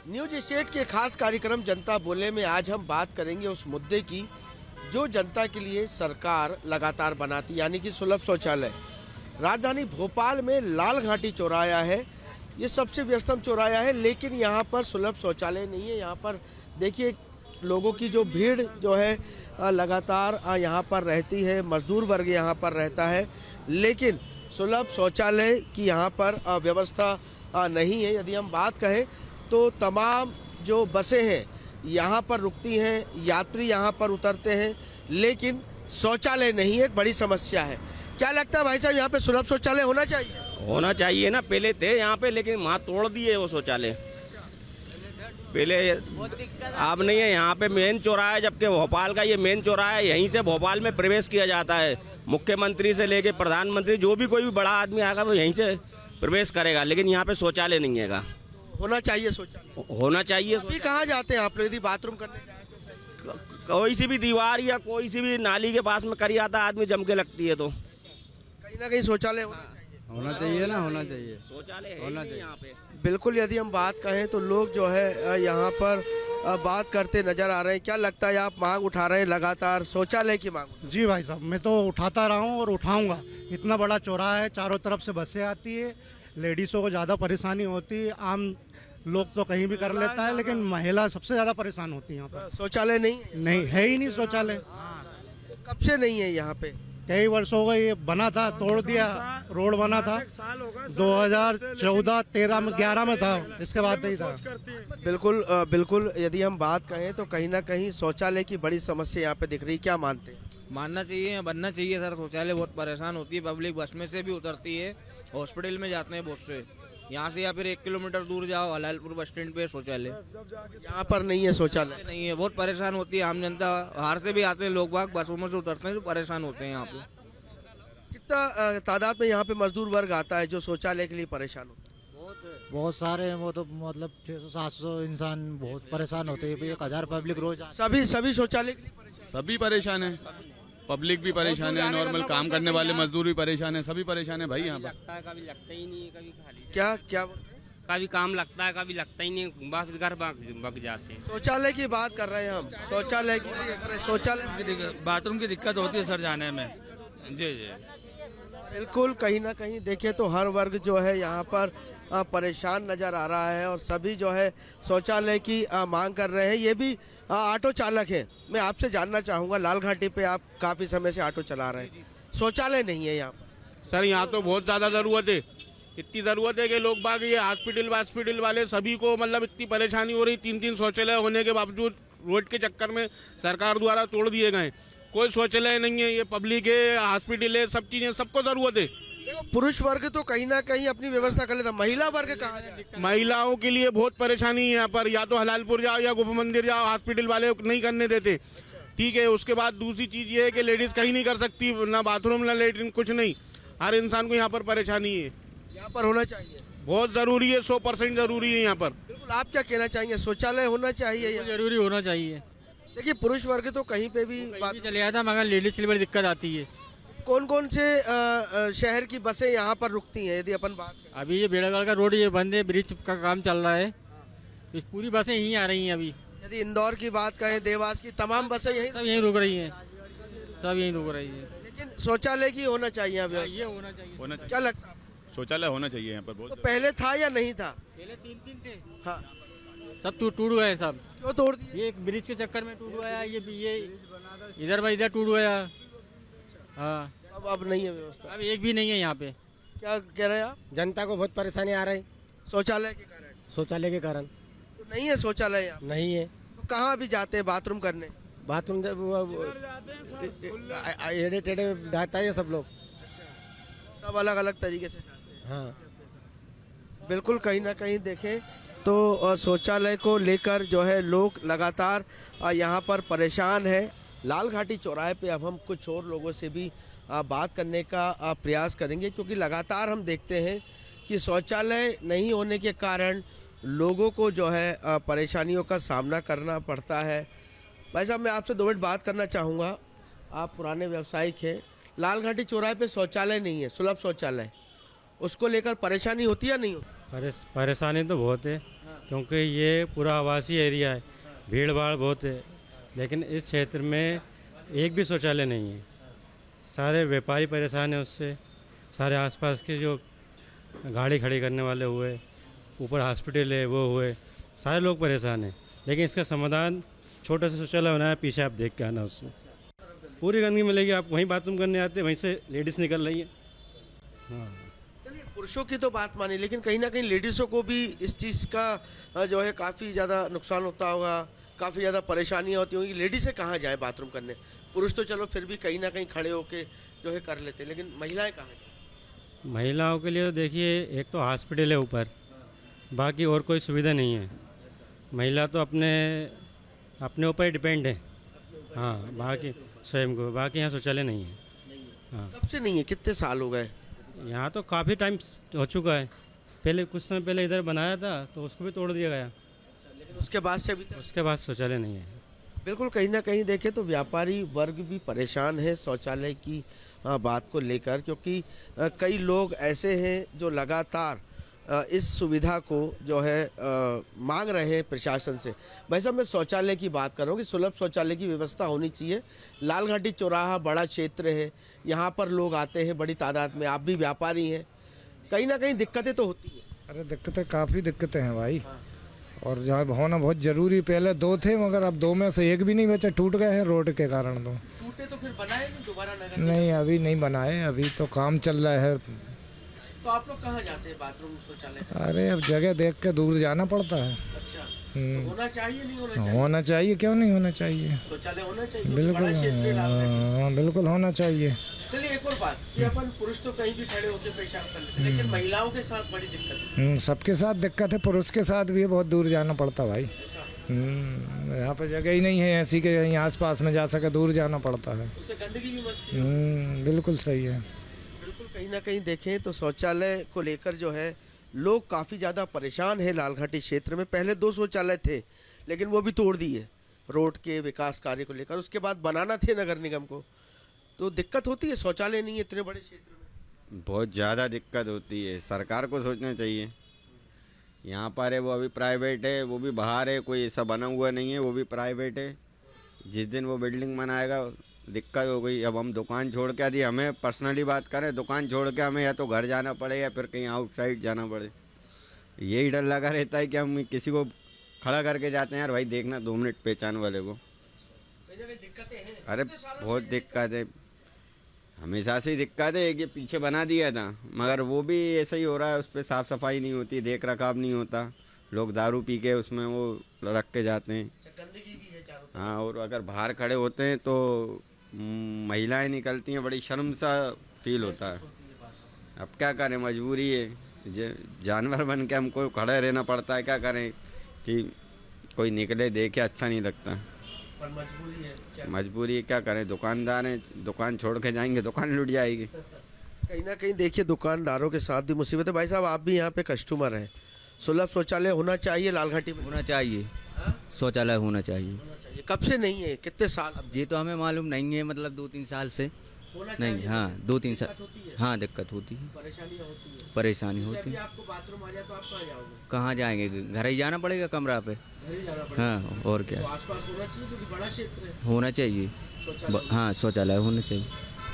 News state के खास कार्यक्रम जनता बोले में आज हम बात करेंगे उस मुद्दे की जो जनता के लिए सरकार लगातार बनाती, यानी कि सुलभ शौचालय। राजधानी भोपाल में लाल घाटी चौराहा है, ये सबसे व्यस्तम चौराहा है, लेकिन यहाँ पर सुलभ शौचालय नहीं है। यहाँ पर देखिए लोगों की जो भीड़ जो है लगातार यहाँ पर रहती है, मजदूर वर्ग यहाँ पर रहता है, लेकिन सुलभ शौचालय की यहाँ पर व्यवस्था नहीं है। यदि हम बात कहें तो तमाम जो बसें हैं यहाँ पर रुकती हैं, यात्री यहाँ पर उतरते हैं, लेकिन शौचालय नहीं है, एक बड़ी समस्या है। क्या लगता है भाई साहब, यहाँ पे सुलभ शौचालय होना चाहिए? होना चाहिए ना, पहले थे यहाँ पे, लेकिन वहाँ तोड़ दिए वो शौचालय। पहले अब नहीं है यहाँ पे। मेन चौराहा है, जबकि भोपाल का ये मेन चौराहा है, यहीं से भोपाल में प्रवेश किया जाता है। मुख्यमंत्री से लेके प्रधानमंत्री, जो भी कोई भी बड़ा आदमी आएगा वो यहीं से प्रवेश करेगा, लेकिन यहाँ पे शौचालय नहीं है। होना चाहिए शौचालय, होना चाहिए। अभी कहाँ जाते हैं आप लोग यदि बाथरूम करने जाए तो? कोई सी भी दीवार या कोई सी भी नाली के पास में करी आता आदमी जम के लगती है, तो कहीं ना कहीं शौचालय होना चाहिए ना, होना चाहिए, शौचालय होना चाहिए यहाँ पे। बिल्कुल, यदि हम बात कहें तो लोग जो है यहाँ पर बात करते नजर आ रहे हैं। क्या लगता है, आप मांग उठा रहे हैं लगातार शौचालय की मांग? जी भाई साहब, मैं तो उठाता रहा हूँ और उठाऊंगा। इतना बड़ा चौराहा है, चारों तरफ से बसें आती है, लेडीज़ों को ज़्यादा परेशानी होती है। आम लोग तो कहीं भी कर लेता है, लेकिन महिला सबसे ज़्यादा परेशान होती है यहाँ पर। शौचालय नहीं है ही नहीं शौचालय। कब से नहीं है यहाँ पे? कई वर्ष हो गए, ये बना था, तोड़ दिया। रोड बना था 2014, 13 में, 11 में था, इसके बाद नहीं था। बिल्कुल बिल्कुल, यदि हम बात कहें तो कहीं ना कहीं शौचालय की बड़ी समस्या यहाँ पे दिख रही है। क्या मानते हैं? मानना चाहिए, बनना चाहिए सर। शौचालय बहुत परेशान होती है पब्लिक, बस में से भी उतरती है, हॉस्पिटल में जाते हैं बहुत से। यहाँ से या फिर 1 किलोमीटर दूर जाओ, हलालपुर बस स्टैंड पे शौचालय। यहाँ पर नहीं है शौचालय? नहीं है, बहुत परेशान होती है आम जनता। बाहर से भी आते हैं लोग बाग, बसों में से उतरते हैं, जो परेशान होते हैं यहाँ पे। कितना तादाद में यहाँ पे मजदूर वर्ग आता है जो शौचालय के लिए परेशान होता है? बहुत सारे हैं, वो तो मतलब 600-700 इंसान बहुत परेशान होते हैं। 1000 पब्लिक रोज सभी शौचालय के लिए परेशान? सभी परेशान है, पब्लिक भी परेशान है, नॉर्मल काम करने वाले मजदूर भी परेशान है, सभी परेशान है भाई यहाँ पर। कभी लगता ही नहीं है, कभी खाली। क्या कभी काम लगता है, कभी लगता ही नहीं, बस घर बग जाते हैं। शौचालय की बात कर रहे हैं हम, शौचालय की, शौचालय बाथरूम की दिक्कत होती है सर जाने में। जी जी बिल्कुल, कहीं ना कहीं देखे तो हर वर्ग जो है यहाँ पर परेशान नजर आ रहा है और सभी जो है शौचालय की मांग कर रहे हैं। ये भी ऑटो चालक हैं। मैं आपसे जानना चाहूँगा, लाल घाटी पे आप काफ़ी समय से ऑटो चला रहे हैं, शौचालय नहीं है यहाँ पर? सर यहाँ तो बहुत ज़्यादा ज़रूरत है, इतनी ज़रूरत है कि लोग बाग ये हॉस्पिटल वाले सभी को मतलब इतनी परेशानी हो रही। 3 शौचालय होने के बावजूद रोड के चक्कर में सरकार द्वारा तोड़ दिए गए। कोई शौचालय नहीं है, ये पब्लिक है, हॉस्पिटल है, सब चीज़ें, सबको ज़रूरत है। देखो, पुरुष वर्ग तो कहीं ना कहीं अपनी व्यवस्था कर लेता, महिला वर्ग कहाँ जाए? महिलाओं के लिए बहुत परेशानी है यहाँ पर, या तो हलालपुर जाओ या गोप मंदिर जाओ, हॉस्पिटल वाले नहीं करने देते। ठीक है, उसके बाद दूसरी चीज़ ये है कि लेडीज़ कहीं नहीं कर सकती, ना बाथरूम ना लेटरिन, कुछ नहीं। हर इंसान को यहाँ पर परेशानी है। यहाँ पर होना चाहिए, बहुत ज़रूरी है, 100% ज़रूरी है यहाँ पर। बिल्कुल। आप क्या कहना चाहेंगे, शौचालय होना चाहिए? जरूरी होना चाहिए। देखिए, पुरुष वर्ग तो कहीं पे भी चले जाता, मगर लेडीज के लिए बड़ी दिक्कत आती है। कौन कौन से शहर की बसें यहाँ पर रुकती हैं यदि अपन बात करें? अभी ये बेड़ागढ़ का रोड ये बंद है, ब्रिज का काम चल रहा है, तो पूरी बसें यहीं आ रही हैं। अभी यदि इंदौर की बात करें, देवास की, तमाम बसें यहीं सब यहीं रुक रही हैं, सब यहीं रुक रही है। लेकिन शौचालय की होना चाहिए यहाँ पे। ये होना चाहिए। क्या लगता है? शौचालय होना चाहिए यहाँ पर बहुत। तो पहले था या नहीं था? पहले 3 थे, हाँ, सब टूट गए सब। क्यों तोड़ दिए? ये एक ब्रिज के चक्कर में टूट गया, ये इधर बाई इधर टूट गया। हाँ, अब नहीं है व्यवस्था, अब एक भी नहीं है यहाँ पे। क्या कह रहे हैं आप? जनता को बहुत परेशानी आ रही शौचालय के कारण? शौचालय के कारण। तो नहीं है शौचालय यहाँ? नहीं है। तो कहाँ भी जाते हैं बाथरूम करने? बाथरूम एड़े टेढ़े जाता है सब लोग। सब अलग अलग तरीके से जाते हैं। हाँ, बिल्कुल, कहीं ना कहीं देखें तो शौचालय को लेकर जो है लोग लगातार यहाँ पर परेशान है। लाल घाटी चौराहे पे अब हम कुछ और लोगों से भी बात करने का प्रयास करेंगे, क्योंकि लगातार हम देखते हैं कि शौचालय नहीं होने के कारण लोगों को जो है परेशानियों का सामना करना पड़ता है। भाई साहब, मैं आपसे 2 मिनट बात करना चाहूँगा। आप पुराने व्यवसायिक हैं, लाल घाटी चौराहे पे शौचालय नहीं है, सुलभ शौचालय, उसको लेकर परेशानी होती है या नहीं होती? परेशानी तो बहुत है। क्योंकि ये पूरा आवासीय एरिया है, भीड़ भाड़ बहुत है, लेकिन इस क्षेत्र में एक भी शौचालय नहीं है। सारे व्यापारी परेशान हैं उससे, सारे आसपास के जो गाड़ी खड़ी करने वाले हुए, ऊपर हॉस्पिटल है वो हुए, सारे लोग परेशान हैं। लेकिन इसका समाधान छोटा सा शौचालय होना है, पीछे आप देख के आना उसमें पूरी गंदगी मिलेगी। आप वहीं बाथरूम करने आते हैं, वहीं से लेडीज़ निकल रही है। हाँ, चलिए पुरुषों की तो बात मानी, लेकिन कहीं ना कहीं लेडीज़ों को भी इस चीज़ का जो है काफ़ी ज़्यादा नुकसान होता होगा, काफ़ी ज़्यादा परेशानियाँ होती होंगी। लेडीज़ें कहाँ जाए बाथरूम करने? पुरुष तो चलो फिर भी कहीं ना कहीं खड़े होके जो है कर लेते हैं, लेकिन महिलाएं कहाँ जाए? महिलाओं के लिए तो देखिए, एक तो हॉस्पिटल है ऊपर, बाकी और कोई सुविधा नहीं है। महिला तो अपने ऊपर डिपेंड है। हाँ, बाकी स्वयं को, बाकी यहाँ शौचालय नहीं है। हाँ, कब से नहीं है? कितने साल हो गए? यहाँ तो काफ़ी टाइम हो चुका है। पहले कुछ समय पहले इधर बनाया था तो उसको भी तोड़ दिया गया, लेकिन उसके बाद से अभी तक उसके बाद शौचालय नहीं है। बिल्कुल कहीं ना कहीं देखें तो व्यापारी वर्ग भी परेशान है शौचालय की बात को लेकर, क्योंकि कई लोग ऐसे हैं जो लगातार इस सुविधा को जो है मांग रहे हैं प्रशासन से। भाई साहब, मैं शौचालय की बात कर रहा हूँ कि सुलभ शौचालय की व्यवस्था होनी चाहिए। लालघाटी चौराहा बड़ा क्षेत्र है, यहाँ पर लोग आते हैं बड़ी तादाद में, आप भी व्यापारी हैं, कहीं ना कहीं दिक्कतें तो होती हैं। अरे दिक्कतें, काफ़ी दिक्कतें हैं भाई। और जहाँ होना बहुत ज़रूरी, पहले 2 थे मगर अब 2 में से एक भी नहीं बचा, टूट गए हैं रोड के कारण। तो टूटे तो फिर बनाए नहीं दोबारा नगर? नहीं, अभी नहीं बनाए, अभी तो काम चल रहा है। तो आप लोग कहाँ जाते हैं बाथरूम शौचालय? अरे अब जगह देख के दूर जाना पड़ता है। अच्छा, तो होना चाहिए नहीं होना चाहिए? होना चाहिए, क्यों नहीं होना चाहिए? शौचालय होना चाहिए, बिल्कुल, बड़ा क्षेत्र है लालघाटी। हाँ बिल्कुल होना चाहिए। चलिए एक और बात कि अपन पुरुष तो कहीं भी खड़े होकर पेशाब कर लेते हैं, लेकिन महिलाओं के साथ बड़ी दिक्कत है। सबके साथ दिक्कत है, पुरुष के साथ भी है, बहुत दूर जाना पड़ता भाई। यहाँ पे जगह ही नहीं है ऐसी के यहीं आस पास में जा सके, दूर जाना पड़ता है। उससे गंदगी भी मचती है। बिल्कुल सही है। बिल्कुल कहीं ना कहीं देखें तो शौचालय को लेकर जो है लोग काफ़ी ज़्यादा परेशान है। लालघाटी क्षेत्र में पहले 2 शौचालय थे, लेकिन वो भी तोड़ दिए रोड के विकास कार्य को लेकर। उसके बाद बनाना थे नगर निगम को, तो दिक्कत होती है, शौचालय नहीं है इतने बड़े क्षेत्र में। बहुत ज़्यादा दिक्कत होती है, सरकार को सोचना चाहिए। यहाँ पर है वो अभी प्राइवेट है, वो भी बाहर है, कोई ऐसा बना हुआ नहीं है, वो भी प्राइवेट है। जिस दिन वो बिल्डिंग बनाएगा दिक्कत हो गई। अब हम दुकान छोड़ के, यदि हमें पर्सनली बात करें, दुकान छोड़ के हमें या तो घर जाना पड़े या फिर कहीं आउटसाइड जाना पड़े। यही डर लगा रहता है कि हम किसी को खड़ा करके जाते हैं, यार भाई देखना 2 मिनट पहचान वाले को। दिक्कतें हैं। अरे बहुत दिक्कत है, हमेशा से ही दिक्कत है। ये पीछे बना दिया था मगर वो भी ऐसा ही हो रहा है, उस पर साफ़ सफाई नहीं होती, देख रखाव नहीं होता। लोग दारू पी के उसमें वो रख के जाते हैं। गंदगी भी है चारों तरफ। हाँ, और अगर बाहर खड़े होते हैं तो महिलाएं निकलती हैं, बड़ी शर्म सा फील होता है। अब क्या करें, मजबूरी है, जानवर बन के हमको खड़े रहना पड़ता है। क्या करें कि कोई निकले देखे, अच्छा नहीं लगता, पर मजबूरी है। मजबूरी है, क्या करें। दुकानदार हैं, दुकान छोड़ के जाएंगे दुकान लूट जाएगी। कहीं ना कहीं देखिए दुकानदारों के साथ भी मुसीबत है। भाई साहब, आप भी यहाँ पे कस्टमर हैं, सुलभ शौचालय होना चाहिए लालघाटी में? होना चाहिए, शौचालय होना चाहिए। कब से नहीं है, कितने साल? अब ये तो हमें मालूम नहीं है, मतलब 2-3 साल से होना नहीं। चाहिए। हाँ, 2-3 साल। दिक्कत होती है? हाँ, दिक्कत होती है, परेशानियाँ होती है। परेशानी जैसे होती अभी है। आपको बाथरूम आ जाए तो आप कहाँ जाओगे? कहाँ जाएंगे, घर ही जाना पड़ेगा कमरा पे। घर ही जाना पड़ेगा। हाँ, और तो क्या, आसपास होना चाहिए क्योंकि बड़ा क्षेत्र है। होना चाहिए। शौचालय। हाँ, शौचालय होना चाहिए।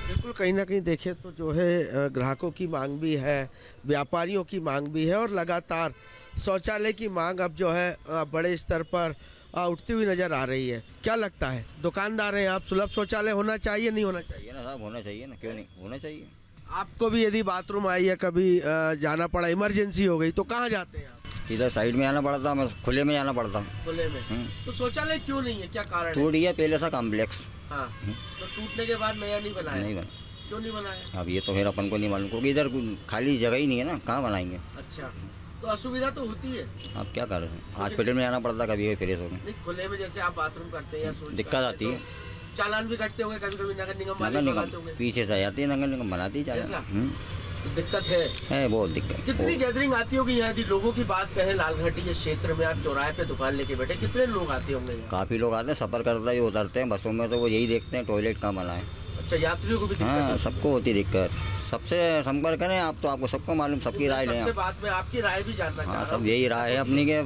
बिल्कुल कहीं ना कहीं देखें तो जो है ग्राहकों की मांग भी है, व्यापारियों की मांग भी है, और लगातार शौचालय की मांग अब जो है बड़े स्तर पर उठती हुई नजर आ रही है। क्या लगता है, दुकानदार हैं आप, सुलभ शौचालय होना चाहिए नहीं होना चाहिए? ना साहब, होना चाहिए ना, क्यों नहीं होना चाहिए। आपको भी यदि बाथरूम आई या कभी जाना पड़ा, इमरजेंसी हो गई, तो कहाँ जाते हैं आप? इधर साइड में आना पड़ता, मैं खुले में जाना पड़ता। खुले में? तो शौचालय क्यों नहीं है, क्या कारण है? टूट गया पहले सा कॉम्प्लेक्स। हाँ, तो टूटने के बाद नया नहीं बनाया? नहीं बना। क्यों नहीं बनाया? अब ये तो फिर अपन को नहीं मालूम, क्योंकि इधर खाली जगह ही नहीं है ना, कहाँ बनाएंगे। अच्छा, तो असुविधा तो होती है। अब क्या कर रहे हैं, हॉस्पिटल में जाना पड़ता कभी फ्रेश होकर। नहीं, खुले में जैसे आप बाथरूम करते हैं या शौच दिक्कत करते आती है। तो चालान भी कटते होंगे कभी कभी, नगर निगम वाले नगर लगाते निगम होंगे। पीछे से आ जाती है, नगर निगम बनाती है ऐसा? ज्यादा। तो दिक्कत है बहुत दिक्कत। कितनी गैदरिंग आती होगी यहाँ? यदि लोगों की बात कहें लालघाटी के क्षेत्र में, आप चौराहे पे दुकान लेके बैठे, कितने लोग आते होंगे यहाँ? काफी लोग आते हैं, सफर करते हैं, उतरते हैं बसों में, तो वो यही देखते हैं टॉयलेट कहाँ बना है। अच्छा, यात्रियों को भी दिक्कत हाँ, है? सबको होती दिक्कत। सबसे संपर्क करें आप, तो आपको सबको मालूम, सबकी राय लें सबसे आप। बात में आपकी राय भी जानना चाह हाँ, रहा सब हूँ। यही राय है अपनी के,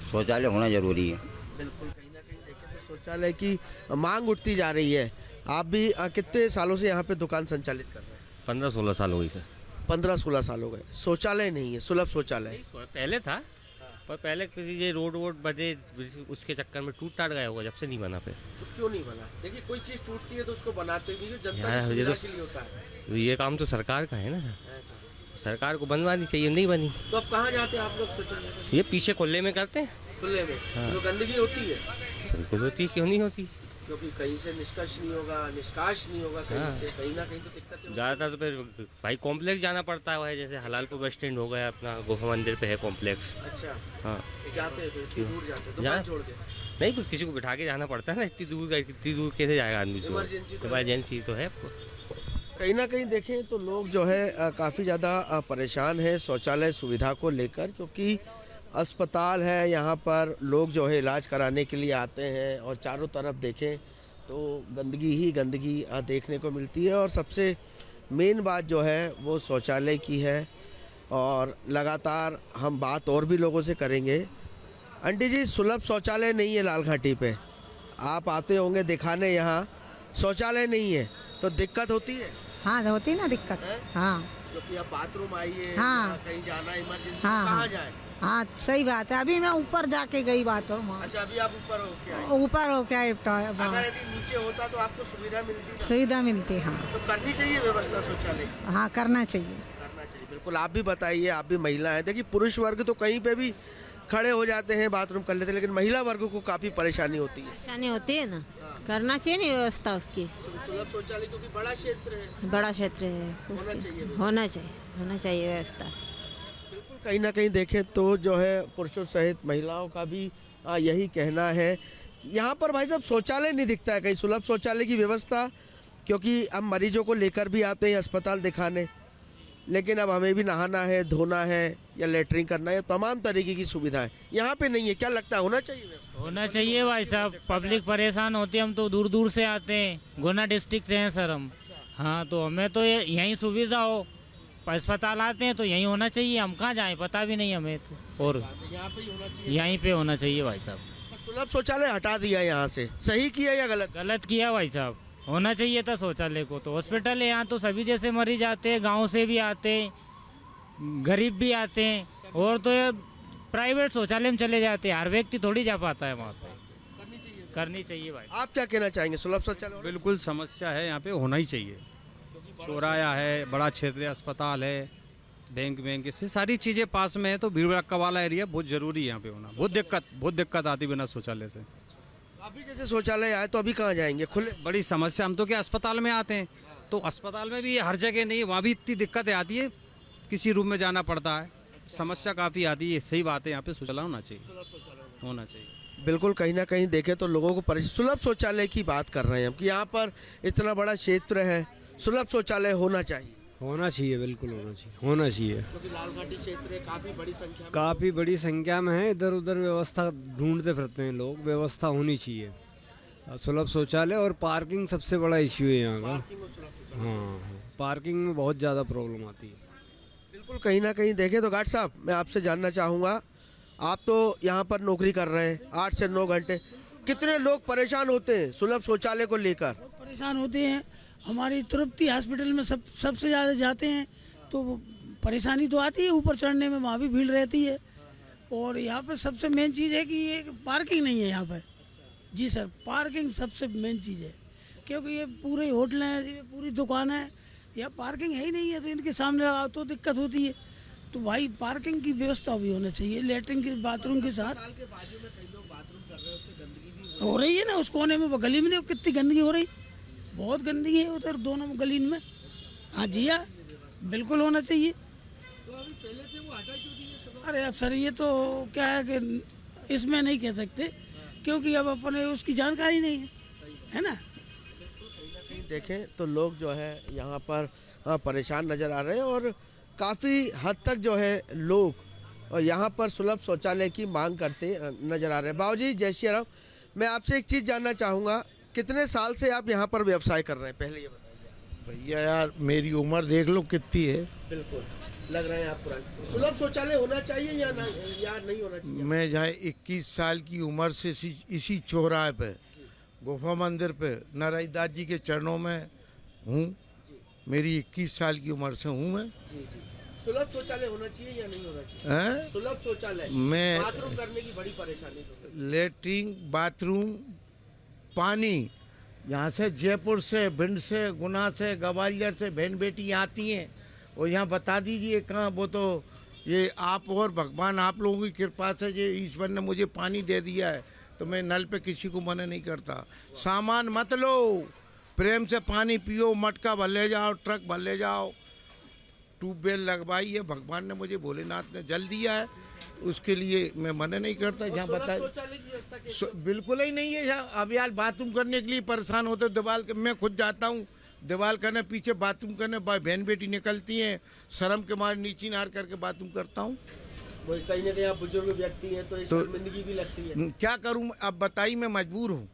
शौचालय होना जरूरी है। बिल्कुल, कहीं ना कहीं देखें तो शौचालय की मांग उठती जा रही है। आप भी कितने सालों से यहाँ पे दुकान संचालित कर रहे हैं? 15-16 साल हो गई सर। 15-16 साल हो गए। शौचालय नहीं है, सुलभ शौचालय। पहले था, पर पहले किसी ये रोड बजे उसके चक्कर में टूट टाट गया होगा, जब से नहीं बना पे। तो क्यों नहीं बना? देखिए, कोई चीज टूटती है तो उसको बनाते भी है, जनता की सुविधा के लिए होता है। ये काम तो सरकार का है ना, सरकार को बनवानी चाहिए, नहीं बनी। तो अब कहाँ जाते हैं आप लोग शौचालय में? ये पीछे खुले में करते हैं। खुले में? हाँ। जो गंदगी होती है बिल्कुल होती है, क्यों नहीं होती? क्योंकि कहीं से निष्काश नहीं होगा, कहीं हाँ। से कहीं ना कहीं तो दिक्कत है। ज़्यादातर तो फिर भाई कॉम्प्लेक्स जाना पड़ता है, भाई जैसे हलालपुर बस स्टैंड हो गया, अपना गोहा मंदिर पे है कॉम्प्लेक्स। अच्छा, हाँ, तो जाते हैं, फिर इतनी दूर जाते हैं, जा- दुकान छोड़ के। नहीं तो किसी को बिठा के जाना पड़ता है ना, इतनी दूर कैसे जाएगा आदमी? इमरजेंसी तो है। इमरजेंसी तो है। कहीं ना कहीं देखें तो लोग जो है काफ़ी ज़्यादा परेशान है शौचालय सुविधा को लेकर, क्योंकि अस्पताल है, यहाँ पर लोग जो है इलाज कराने के लिए आते हैं और चारों तरफ देखें तो गंदगी ही गंदगी देखने को मिलती है। और सबसे मेन बात जो है वो शौचालय की है। और लगातार हम बात और भी लोगों से करेंगे। आंटी जी, सुलभ शौचालय नहीं है लाल घाटी पे, आप आते होंगे दिखाने, यहाँ शौचालय नहीं है तो दिक्कत होती है? हाँ, होती ना दिक्कत। हाँ, क्योंकि अब बाथरूम आइए, हाँ। कहीं जाना इमरजेंसी, हाँ, कहाँ हाँ। जाए? हाँ, सही बात है। अभी मैं ऊपर जाके गई बाथरूम। अच्छा, अभी आप ऊपर होके आए। ऊपर हो क्या? अगर यदि नीचे होता तो आपको सुविधा मिलती ना? सुविधा मिलती। हाँ, तो करनी चाहिए व्यवस्था शौचालय, हाँ, करना चाहिए। करना चाहिए। बिल्कुल, आप भी बताइए, आप भी महिला हैं। देखिए, पुरुष वर्ग तो कहीं पे भी खड़े हो जाते हैं, बाथरूम कर लेते हैं, लेकिन महिला वर्ग को काफी परेशानी होती है। परेशानी होती है ना, करना चाहिए ना व्यवस्था उसकी। सुलभ शौचालय क्योंकि बड़ा क्षेत्र है, बड़ा क्षेत्र है, होना चाहिए व्यवस्था। बिल्कुल, कहीं ना कहीं देखें तो जो है पुरुषों सहित महिलाओं का भी यही कहना है। यहाँ पर भाई साहब शौचालय नहीं दिखता है कहीं, सुलभ शौचालय की व्यवस्था, क्योंकि अब मरीजों को लेकर भी आते हैं अस्पताल दिखाने, लेकिन अब हमें भी नहाना है, धोना है या लेटरिन करना है, तमाम तरीके की सुविधाएं यहाँ पे नहीं है। क्या लगता है, होना चाहिए? होना चाहिए भाई साहब, पब्लिक परेशान होती है। हम तो दूर दूर से आते हैं, गुना डिस्ट्रिक्ट से हैं सर हम। हाँ, तो हमें तो यहीं सुविधा हो, अस्पताल आते हैं तो यहीं होना चाहिए। हम कहाँ जाएं, पता भी नहीं हमें तो। और यहाँ पे होना चाहिए, यहीं पे होना चाहिए भाई साहब। सुलभ शौचालय हटा दिया यहाँ से, सही किया या गलत? गलत किया भाई साहब, होना चाहिए था शौचालय को। तो हॉस्पिटल है यहाँ, तो सभी जैसे मरीज आते हैं, गाँव से भी आते हैं, गरीब भी आते हैं, और तो ये प्राइवेट शौचालय में चले जाते हैं। हर व्यक्ति थोड़ी जा पाता है वहाँ पे। करनी चाहिए भाई। आप क्या कहना चाहेंगे? सुलभ शौचालय बिल्कुल समस्या है, यहाँ पे होना ही चाहिए। चौराया है, बड़ा क्षेत्र है, अस्पताल है, बैंक इससे सारी चीज़ें पास में है, तो भीड़ भड़का वाला एरिया बहुत जरूरी है यहाँ पे होना। बहुत दिक्कत आती बिना शौचालय से। अभी जैसे शौचालय आए तो अभी कहाँ जाएंगे? खुले बड़ी समस्या। हम तो क्या अस्पताल में आते हैं, तो अस्पताल में भी हर जगह नहीं, वहाँ भी इतनी दिक्कतें आती है, किसी रूम में जाना पड़ता है, समस्या काफ़ी आती है। सही बात है, यहाँ पे शौचालय होना चाहिए। बिल्कुल, कहीं ना कहीं देखें तो लोगों को सुलभ शौचालय की बात कर रहे हैं हम, कि यहाँ पर इतना बड़ा क्षेत्र है, सुलभ शौचालय होना चाहिए। बिल्कुल होना चाहिए। क्योंकि लाल घाटी क्षेत्र है, काफ़ी बड़ी संख्या में है, इधर उधर व्यवस्था ढूंढते फिरते हैं लोग, व्यवस्था होनी चाहिए। सुलभ शौचालय और पार्किंग सबसे बड़ा इश्यू है यहाँ का। हाँ, पार्किंग में बहुत ज़्यादा प्रॉब्लम आती है। बिल्कुल, कहीं ना कहीं देखें तो गार्ड साहब, मैं आपसे जानना चाहूँगा, आप तो यहाँ पर नौकरी कर रहे हैं 8 से 9 घंटे, कितने लोग परेशान होते हैं सुलभ शौचालय को लेकर? परेशान होते हैं। हमारी तृप्ति हॉस्पिटल में सबसे ज़्यादा जाते हैं, तो परेशानी तो आती है, ऊपर चढ़ने में वहाँ भी भीड़ रहती है। और यहाँ पे सबसे मेन चीज़ है कि ये पार्किंग नहीं है यहाँ पर। जी सर, पार्किंग सबसे मेन चीज़ है, क्योंकि ये पूरे होटल हैं, ये पूरी दुकान है, या पार्किंग है ही नहीं है, तो इनके सामने आओ तो दिक्कत होती है। तो भाई पार्किंग की व्यवस्था भी होना चाहिए, लेटरिन के बाथरूम के साथ। हो रही है ना उस कोने में, वो गली में, कितनी गंदगी हो रही, बहुत गंदगी है उधर दोनों गली में। हाँ जी, हाँ, बिल्कुल होना चाहिए। तो अभी पहले थे वो हटा क्यों दिए? अरे अब सर, ये तो क्या है कि इसमें नहीं कह सकते, क्योंकि अब अपने उसकी जानकारी नहीं है ना। देखें तो लोग जो है यहाँ पर परेशान नज़र आ रहे हैं, और काफ़ी हद तक जो है लोग यहाँ पर सुलभ शौचालय की मांग करते नज़र आ रहे हैं। बाबूजी, जय श्री राम, मैं आपसे एक चीज़ जानना चाहूँगा, कितने साल से आप यहाँ पर व्यवसाय कर रहे हैं? पहले ये बताइए। भैया यार, मेरी उम्र देख लो कितनी है। बिल्कुल। लग रहे हैं आप पुराने। सुलभ शौचालय होना चाहिए या नहीं होना चाहिए? मैं जहाँ 21 साल की उम्र से इसी चौराहे पे गुफा मंदिर पे नारायण दास जी के चरणों में हूँ। मेरी 21 साल की उम्र से हूँ मैं। सुलभ शौचालय होना चाहिए या नहीं होना चाहिए? सुलभ शौचालय, मैं बाथरूम करने की बड़ी परेशानी। लेटरिन, बाथरूम, पानी यहाँ से जयपुर से, भिंड से, गुना से, ग्वालियर से बहन बेटी आती हैं और यहाँ बता दीजिए कहाँ। वो तो ये आप और भगवान आप लोगों की कृपा से ये ईश्वर ने मुझे पानी दे दिया है, तो मैं नल पे किसी को मना नहीं करता। सामान मत लो, प्रेम से पानी पियो, मटका भर ले जाओ, ट्रक भर ले जाओ। ट्यूबवेल लगवाई है, भगवान ने मुझे भोलेनाथ ने जल दिया है, उसके लिए मैं मना नहीं करता। जहाँ बताए बिल्कुल ही नहीं है। जहाँ अब यार बाथरूम करने के लिए परेशान होते, दीवार मैं खुद जाता हूँ दीवार करने, पीछे बाथरूम करने, बहन बेटी निकलती हैं, शर्म के मारे नीचे नार करके बाथरूम करता हूँ। कहीं ना कहीं आप बुजुर्ग व्यक्ति हैं तो शर्मिंदगी भी लगती है। क्या करूँ अब बताइए, मैं मजबूर हूँ।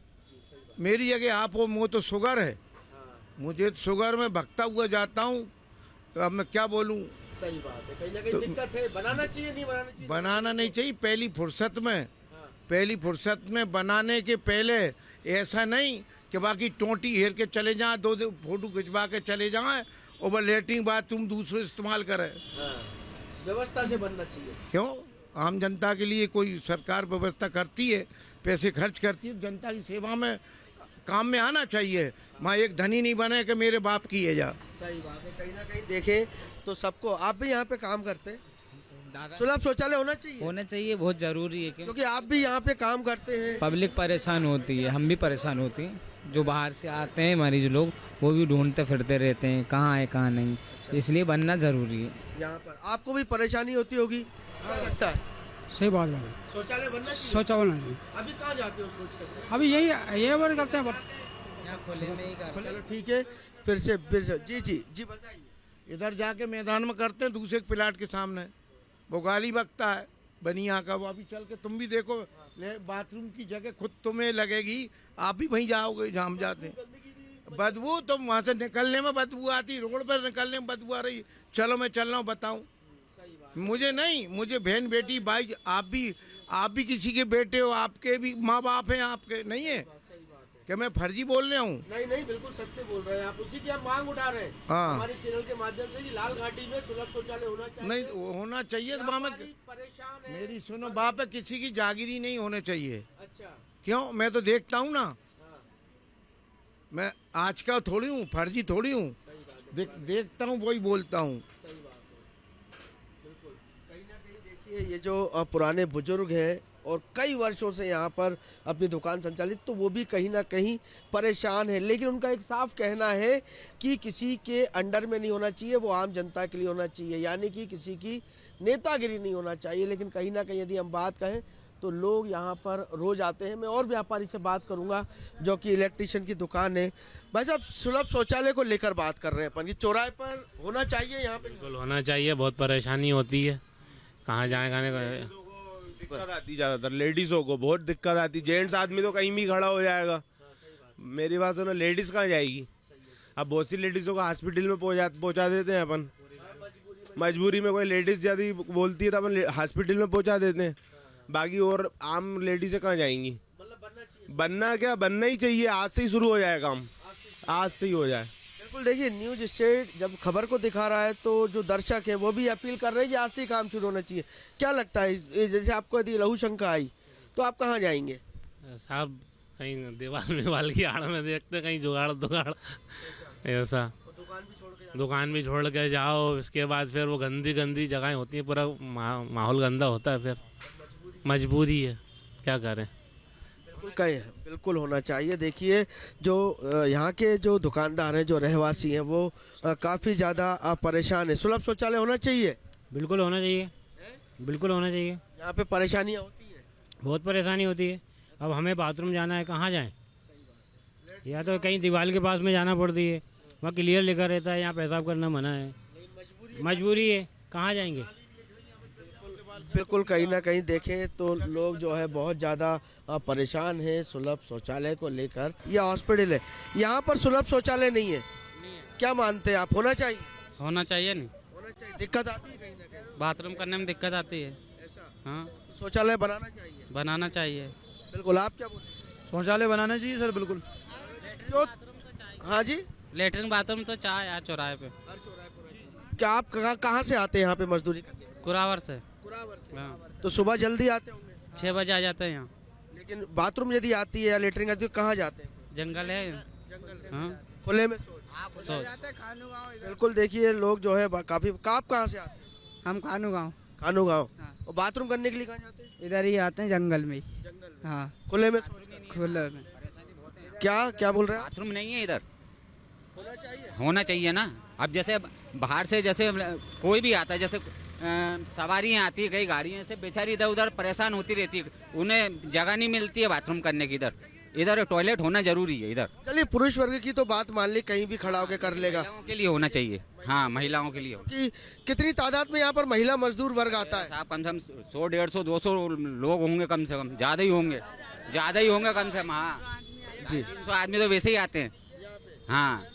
मेरी जगह आप हो, मुझे तो शुगर है, मुझे शुगर में भगता हुआ जाता हूँ, तो अब मैं क्या बोलूँ। सही बात है, कहीं ना कहीं दिक्कत है। बनाना चाहिए नहीं बनाना चाहिए? बनाना नहीं चाहिए, पहली फुर्सत में बनाने के पहले। ऐसा नहीं कि बाकी टोंटी हेर के चले जाएं, दो फोटो खिंचवा के चले जाएं और वह लेटरिन बाथरूम दूसरे इस्तेमाल करें। व्यवस्था से बनना चाहिए। क्यों? आम जनता के लिए कोई सरकार व्यवस्था करती है, पैसे खर्च करती है, जनता की सेवा में काम में आना चाहिए। मैं एक धनी नहीं बने कि मेरे बाप की है जा। सही बात है, कहीं ना कहीं देखें तो सबको। आप भी यहाँ पे काम करते हैं, सुलभ शौचालय होना चाहिए? बहुत जरूरी है क्योंकि आप भी यहाँ पे काम करते हैं। पब्लिक परेशान होती है, हम भी परेशान होते हैं। जो बाहर से आते हैं मरीज लोग, वो भी ढूंढते फिरते रहते हैं कहाँ है कहाँ नहीं, इसलिए बनना जरूरी है। यहाँ पर आपको भी परेशानी होती होगी, क्या लगता है? सही बात है, शौचालय बनना चाहिए। शौचालय अभी कहाँ जाते हो सोच कर? अभी यही वर्ग करते हैं। चलो ठीक है, फिर से जी बताइए। इधर जाके मैदान में करते हैं, दूसरे प्लाट के सामने वो गाली बकता है बनिया का। वो अभी चल के तुम भी देखो, बाथरूम की जगह खुद तुम्हें लगेगी, आप भी वहीं जाओगे जहाँ हम जाते हैं। बदबू तो वहाँ से निकलने में बदबू आती, रोड पर निकलने में बदबू आ रही। चलो मैं चल रहा हूँ, बताऊँ। मुझे नहीं, मुझे बहन बेटी भाई, आप भी किसी के बेटे हो, आपके भी माँ बाप हैं, आपके नहीं है कि मैं फर्जी बोल रहा हूँ? नहीं, बिल्कुल सत्य बोल रहे हैं आप। उसी की हम मांग उठा रहे हैं हमारे चैनल के माध्यम से कि लाल घाटी में सुलभ शौचालय होना चाहिए। नहीं होना चाहिए तो मैं परेशान है। मेरी सुनो बाप है, किसी की जागीरी नहीं होने चाहिए। अच्छा, क्यों? मैं तो देखता हूँ ना, मैं आज का थोड़ी हूँ, फर्जी थोड़ी हूँ। देखता हूँ वही बोलता हूँ। सही बात है, बिल्कुल। कहीं ना कहीं देखिए, ये जो पुराने बुजुर्ग हैं और कई वर्षों से यहाँ पर अपनी दुकान संचालित, तो वो भी कहीं ना कहीं परेशान है। लेकिन उनका एक साफ कहना है कि किसी के अंडर में नहीं होना चाहिए, वो आम जनता के लिए होना चाहिए, यानी कि किसी की नेतागिरी नहीं होना चाहिए। लेकिन कहीं ना कहीं यदि हम बात कहें तो लोग यहाँ पर रोज आते हैं। मैं और व्यापारी से बात करूँगा जो कि इलेक्ट्रिशियन की दुकान है। भाई साहब, सुलभ शौचालय को लेकर बात कर रहे हैं अपन, ये चौराहे पर होना चाहिए यहाँ पे? बिल्कुल होना चाहिए, बहुत परेशानी होती है, कहाँ जाए खाने का। दिक्कत आती, ज़्यादातर लेडीज़ों को बहुत दिक्कत आती। जेंट्स आदमी तो कहीं भी खड़ा हो जाएगा। मेरी बात सुनो, लेडीज़ कहाँ जाएगी? अब बहुत सी लेडीज़ों को हॉस्पिटल में पहुँचा देते हैं अपन। मजबूरी में कोई लेडीज़ यदि बोलती है तो अपन हॉस्पिटल में पहुँचा देते हैं। बाकी और आम लेडीज़ें कहाँ जाएंगी? बनना क्या, बनना ही चाहिए। आज से ही शुरू हो जाए काम, आज से ही हो जाए। बिल्कुल। देखिए, न्यूज स्टेट जब खबर को दिखा रहा है तो जो दर्शक है वो भी अपील कर रहे हैं कि आज से ही काम शुरू होना चाहिए। क्या लगता है, जैसे आपको यदि लहू शंका आई तो आप कहाँ जाएंगे? साहब, कहीं दीवार में वाल की आड़ में देखते, कहीं जुगाड़ ऐसा। दुकान भी छोड़ के जाओ, इसके बाद फिर वो गंदी जगहें होती हैं, पूरा माहौल गंदा होता है, फिर मजबूरी है, क्या करें। बिल्कुल होना चाहिए। देखिए, जो यहाँ के जो दुकानदार हैं, जो रहवासी हैं, वो काफ़ी ज़्यादा परेशान है। सुलभ शौचालय होना चाहिए? बिल्कुल होना चाहिए, बिल्कुल होना चाहिए। यहाँ पे परेशानियाँ होती हैं, बहुत परेशानी होती है। अब हमें बाथरूम जाना है, कहाँ जाएं? या तो कहीं दीवार के पास में जाना पड़ती है, वहाँ क्लियर लिखा रहता है यहाँ पेशाब करना मना है। मजबूरी है, कहाँ जाएंगे? बिल्कुल। कहीं ना कहीं देखें तो लोग जो है बहुत ज़्यादा परेशान हैं सुलभ शौचालय को लेकर। यह हॉस्पिटल है, यहाँ पर सुलभ शौचालय नहीं है, क्या मानते हैं आप? होना चाहिए? होना चाहिए नहीं, होना चाहिए। दिक्कत आती है कहीं ना कहीं? बाथरूम करने में दिक्कत आती है। ऐसा? हाँ, शौचालय बनाना चाहिए। बनाना चाहिए। बिल्कुल, आप क्या बोल रहे हैं? शौचालय बनाना चाहिए सर, बिल्कुल। क्यों? हाँ जी, लेटरिन बाथरूम तो चाहे यार चौराहे पे। क्या आप कहाँ से आते हैं यहाँ पे मजदूरी करने? कुरावर से। हाँ। तो सुबह जल्दी आते होंगे? 6 बजे आ जाते हैं यहाँ। लेकिन बाथरूम यदि आती है या लेटरिन आती है तो कहाँ जाते हैं? जंगल है। हाँ, खुले में सोच। बिल्कुल, देखिए लोग जो है काफी। आप कहाँ से आते हैं? हम खानू गाँव। खानू गाँव। और बाथरूम करने के लिए कहाँ जाते हैं? इधर ही आते हैं, जंगल में। हाँ, खुले में खुले में। क्या बोल रहे हैं? बाथरूम नहीं है इधर, होना चाहिए। होना चाहिए ना। अब जैसे बाहर से जैसे कोई भी आता है, जैसे सवारियाँ आती है, कई गाड़ियाँ से बेचारी इधर उधर परेशान होती रहती है, उन्हें जगह नहीं मिलती है बाथरूम करने की। इधर टॉयलेट होना जरूरी है इधर। चलिए, पुरुष वर्ग की तो बात मान ली, कहीं भी खड़ा होकर कर लेगा। महिलाओं के लिए होना चाहिए। हाँ, महिलाओं के लिए। कि कितनी तादाद में यहाँ पर महिला मजदूर वर्ग आता है? साहब कम से कम 100, 150, 200 लोग होंगे कम से कम, ज्यादा ही होंगे कम से कम। हाँ जी, 300 आदमी तो वैसे ही आते हैं। हाँ,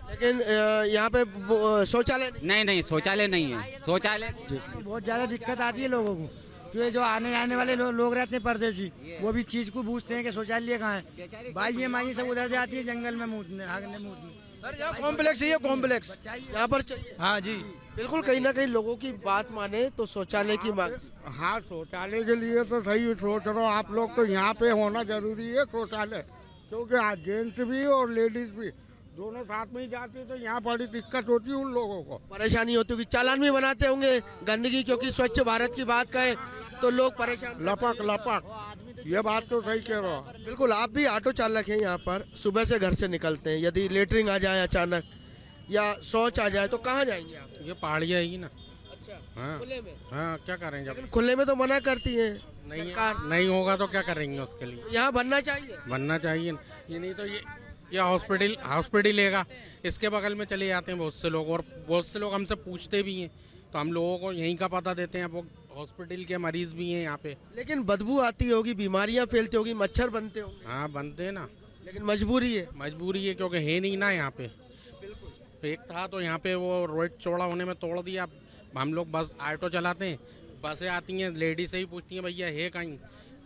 लेकिन यहाँ पे शौचालय नहीं, शौचालय नहीं है। शौचालय बहुत ज़्यादा दिक्कत आती है लोगों को, तो ये जो आने जाने वाले लोग रहते हैं परदेशी, वो भी चीज़ को पूछते हैं कि शौचालय कहाँ है। भाई माई सब उधर जाती है जंगल में हागने मूतने। सर, यहाँ कॉम्प्लेक्स चाहिए, कॉम्प्लेक्स यहाँ पर चाहिए। हाँ जी, बिल्कुल, कहीं ना कहीं लोगों की बात माने तो शौचालय की मांग। हाँ, शौचालय के लिए तो सही सोच रहे हो आप लोग, तो यहाँ पे होना जरूरी है शौचालय, क्योंकि आज जेंट्स भी और लेडीज भी दोनों साथ में ही जाते हैं, तो यहाँ बड़ी दिक्कत होती है उन लोगों को। परेशानी होती होगी, चालान भी बनाते होंगे गंदगी, क्योंकि स्वच्छ भारत की बात कहें तो लोग परेशान। लपक ये बात तो सही कह रहे हो। बिल्कुल, आप भी ऑटो चालक हैं, यहाँ पर सुबह से घर से निकलते हैं, यदि लेटरिन आ जाए अचानक या शौच आ जाए तो कहाँ जाएंगे आप? ये पहाड़ी आएगी ना। अच्छा, हाँ, खुले में? हाँ, क्या करेंगे? लेकिन खुले में तो मना करती है सरकार। नहीं होगा तो क्या करेंगे उसके लिए? यहाँ बनना चाहिए। बनना चाहिए। ये नहीं तो ये हॉस्पिटल लेगा, इसके बगल में चले जाते हैं बहुत से लोग, और बहुत से लोग हमसे पूछते भी हैं, तो हम लोगों को यहीं का पता देते हैं। वो हॉस्पिटल के मरीज भी हैं यहाँ पे। लेकिन बदबू आती होगी, बीमारियां फैलती होगी, मच्छर बनते होंगे। हाँ, बनते हैं ना, लेकिन मजबूरी है। क्योंकि है नहीं ना यहाँ पे। एक था तो यहाँ पे वो रोड चौड़ा होने में तोड़ दिया। हम लोग बस ऑटो चलाते हैं, बसें आती हैं, लेडीज से ही पूछती हैं भैया है कहीं,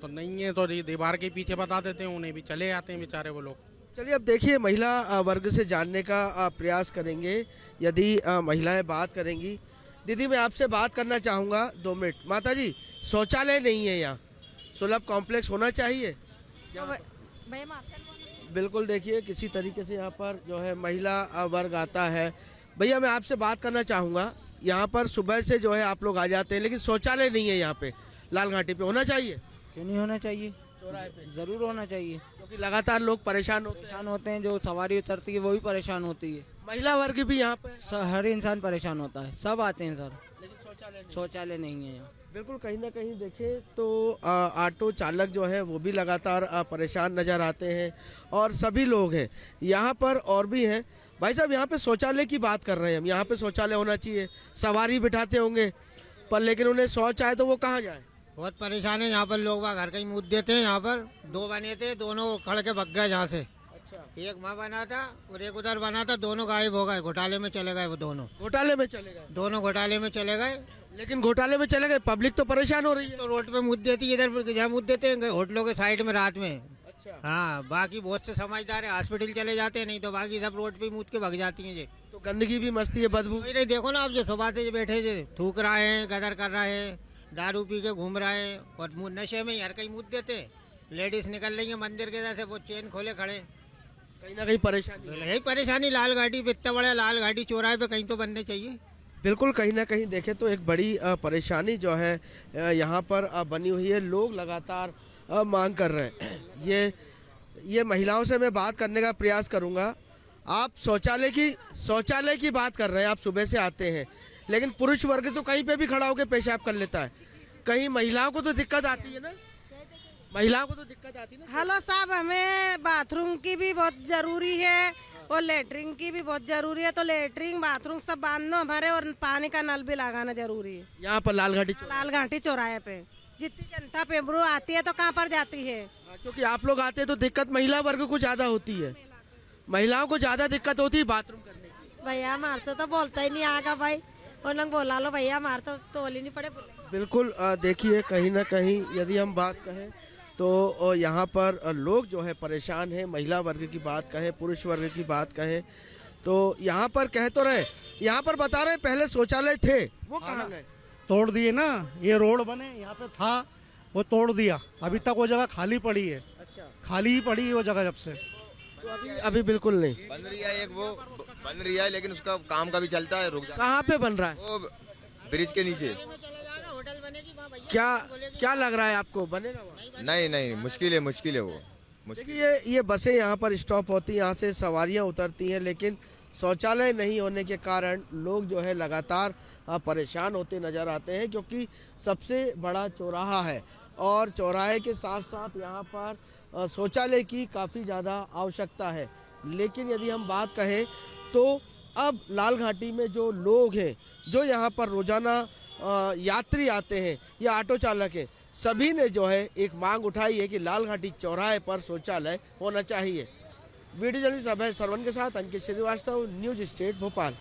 तो नहीं है तो दीवार के पीछे बता देते हैं, उन्हें भी चले जाते हैं बेचारे वो लोग। चलिए, अब देखिए महिला वर्ग से जानने का प्रयास करेंगे, यदि महिलाएं बात करेंगी। दीदी, मैं आपसे बात करना चाहूँगा 2 मिनट। माता जी, शौचालय नहीं है यहाँ, सुलभ कॉम्प्लेक्स होना चाहिए। बिल्कुल, देखिए किसी तरीके से यहाँ पर जो है महिला वर्ग आता है। भैया, मैं आपसे बात करना चाहूँगा, यहाँ पर सुबह से जो है आप लोग आ जाते हैं, लेकिन शौचालय नहीं है यहाँ पे लाल घाटी पे, होना चाहिए? क्यों नहीं होना चाहिए? चौराहे पे जरूर होना चाहिए, क्योंकि लगातार लोग परेशान होते हैं। जो सवारी उतरती है वो भी परेशान होती है। महिला वर्ग भी यहाँ पे, हर इंसान परेशान होता है, सब आते हैं सर, लेकिन शौचालय नहीं है यहाँ। बिल्कुल, कहीं ना कहीं देखें तो ऑटो चालक जो है वो भी लगातार परेशान नज़र आते हैं, और सभी लोग हैं यहाँ पर और भी हैं। भाई साहब, यहाँ पे शौचालय की बात कर रहे हैं हम, यहाँ पे शौचालय होना चाहिए। सवारी बिठाते होंगे पर, लेकिन उन्हें शौच आए तो वो कहाँ जाए? बहुत परेशान है यहाँ पर लोग। घर कहीं मुँह देते हैं, यहाँ पर 2 बने थे, दोनों खड़ के भग गए यहाँ से। अच्छा, एक वहाँ बना था और एक उधर बना था, दोनों गायब हो गए, घोटाले में चले गए। वो दोनों घोटाले में चले गए? दोनों घोटाले में चले गए। लेकिन घोटाले में चले गए, पब्लिक तो परेशान हो रही है। तो रोड पे मुद्दे देती है, इधर जहाँ मुद्दे देते हैं होटलों के साइड में रात में। अच्छा, हाँ, बाकी बहुत से समझदार है, हॉस्पिटल चले जाते हैं, नहीं तो बाकी सब रोड पे मुद के भग जाती हैं। तो गंदगी भी मस्ती है, बदबू नहीं, देखो ना आप, जो सुबह से बैठे थे, थूक रहे हैं, गदर कर रहे हैं, दारू पी के घूम रहे हैं, और नशे में हर कहीं मुद देते हैं। लेडीज निकल रही है मंदिर के जैसे, वो चेन खोले खड़े, कहीं ना कहीं परेशानी। यही परेशानी। लाल घाटी, इतना बड़ा लाल घाटी चौराहे पे कहीं तो बनने चाहिए। बिल्कुल, कहीं ना कहीं देखें तो एक बड़ी परेशानी जो है यहाँ पर बनी हुई है। लोग लगातार मांग कर रहे हैं। ये महिलाओं से मैं बात करने का प्रयास करूँगा। आप शौचालय की बात कर रहे हैं, आप सुबह से आते हैं, लेकिन पुरुष वर्ग तो कहीं पे भी खड़ा होकर पेशाब कर लेता है। कहीं महिलाओं को तो दिक्कत आती है ना? महिलाओं को तो दिक्कत आती है ना? हेलो साहब, हमें बाथरूम की भी बहुत जरूरी है और लेटरिन की भी बहुत जरूरी है, तो लेटरिन बाथरूम सब बांधना हमारे, और पानी का नल भी लगाना जरूरी है। यहाँ पर लाल घाटी चौराहे पे जितनी जनता पेमरू आती है तो कहाँ पर जाती है? क्योंकि आप लोग आते हैं तो दिक्कत महिला वर्ग को ज्यादा होती है, महिलाओं को ज्यादा दिक्कत होती है बाथरूम करने की। भैया, हमारे से तो बोलता ही नहीं आगा भाई, और लोग बोला लो भैया हमारे तो बोली नहीं पड़े बोले। बिल्कुल देखिए कहीं ना कहीं यदि हम बात कहें तो यहाँ पर लोग जो है परेशान हैं। महिला वर्ग की बात कहें, पुरुष वर्ग की बात कहें तो यहाँ पर कह तो रहे, यहाँ पर बता रहे पहले शौचालय थे वो कहाँ गए? तोड़ दिए ना, ये रोड बने यहाँ पे था वो तोड़ दिया, अभी तक वो जगह खाली पड़ी है। अच्छा, खाली ही पड़ी है वो जगह जब से। तो अभी बिल्कुल नहीं बन रही है, एक वो बन रही है लेकिन उसका काम का भी चलता है, रुक जाता कहाँ पे बन रहा है? है। वो ब्रिज के नीचे। क्या क्या लग रहा है आपको, बनेगा वहाँ? नहीं मुश्किल है वो। देखिए ये बसें यहाँ पर स्टॉप होती हैं, यहाँ से सवारियाँ उतरती हैं, लेकिन शौचालय नहीं होने के कारण लोग जो है लगातार परेशान होते नज़र आते हैं, क्योंकि सबसे बड़ा चौराहा है और चौराहे के साथ साथ यहाँ पर शौचालय की काफ़ी ज़्यादा आवश्यकता है। लेकिन यदि हम बात कहें तो अब लाल घाटी में जो लोग हैं, जो यहाँ पर रोज़ाना यात्री आते हैं या ऑटो चालक हैं, सभी ने जो है एक मांग उठाई है कि लाल घाटी चौराहे पर शौचालय होना चाहिए। वीडियो जर्नलिस्ट अभय सरवन के साथ अंकित श्रीवास्तव, न्यूज स्टेट भोपाल।